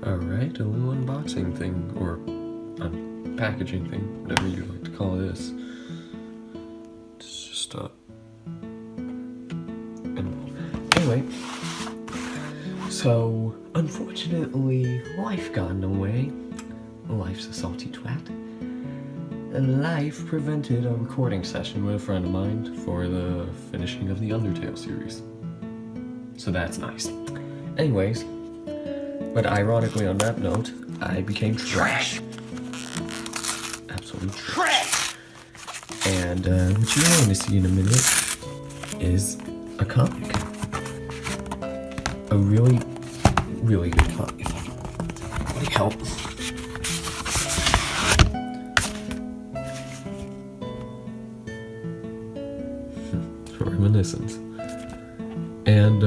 Alright, a little unboxing thing, or packaging thing, whatever you like to call this. It's just anyway, so unfortunately life got in the way. Life's a salty twat. And life prevented a recording session with a friend of mine for the finishing of the Undertale series. So that's nice. Anyways, but ironically on that note, I became trash. Absolute trash. And what you're going to see in a minute is a comic. A really, really good comic. Let me help. Reminiscence. And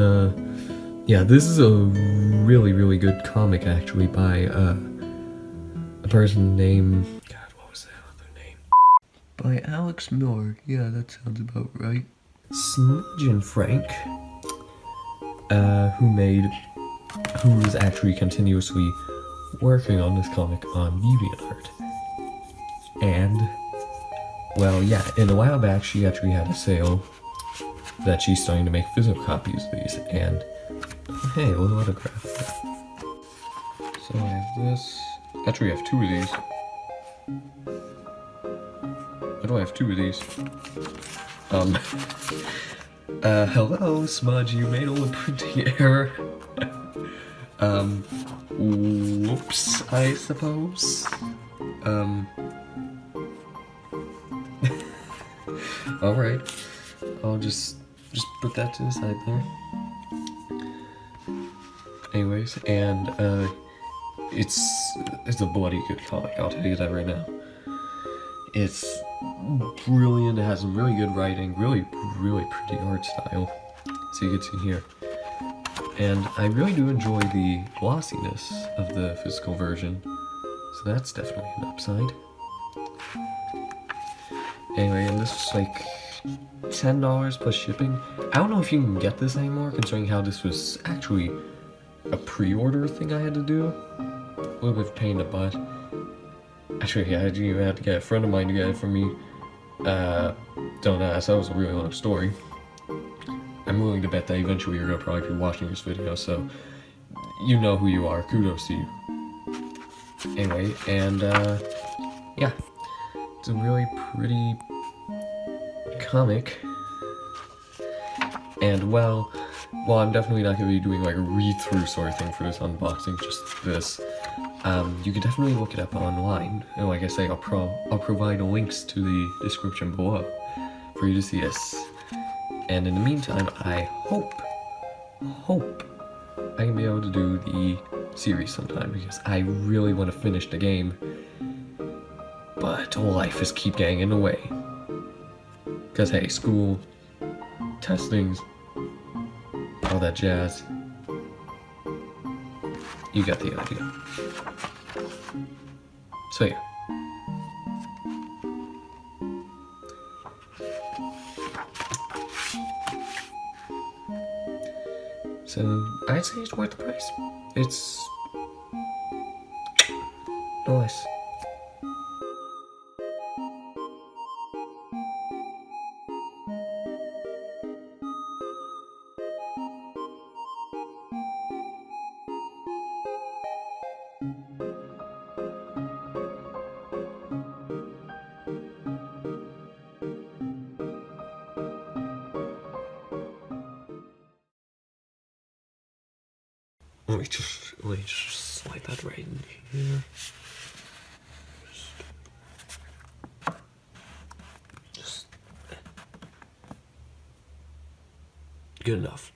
yeah, this is a really, really good comic actually by a person named, God, what was that other name? By Alex Miller. Yeah, that sounds about right. Smudge and Frank, who's actually continuously working on this comic on DeviantArt. And, well, yeah, in a while back she actually had a sale that she's starting to make physical copies of these, and hey, a little autograph. So I have this. Actually, I have two of these. Why do I have two of these? Hello, Smudge, you made a little printing error. Whoops, I suppose. Alright. I'll just put that to the side there. Anyways, and it's a bloody good comic, I'll tell you that right now. It's brilliant, it has some really good writing, really, really pretty art style, so you can see here. And I really do enjoy the glossiness of the physical version, so that's definitely an upside. Anyway, and this is like $10 plus shipping. I don't know if you can get this anymore, considering how this was actually a pre-order thing I had to do. A little bit of pain in the butt. Actually, I even had to get a friend of mine to get it for me. Don't ask, that was a really long story. I'm willing to bet that eventually you're gonna probably be watching this video, so you know who you are. Kudos to you. Anyway, and yeah, it's a really pretty comic. And well, I'm definitely not going to be doing like a read-through sort of thing for this unboxing, just this. You can definitely look it up online, and like I say, I'll provide links to the description below for you to see this. And in the meantime, I hope I can be able to do the series sometime, because I really want to finish the game, but life just keep getting in the way. Because hey, school, testings, all that jazz. You got the idea. So yeah. So I'd say it's worth the price. It's nice. Let me just slide that right in here. Just good enough.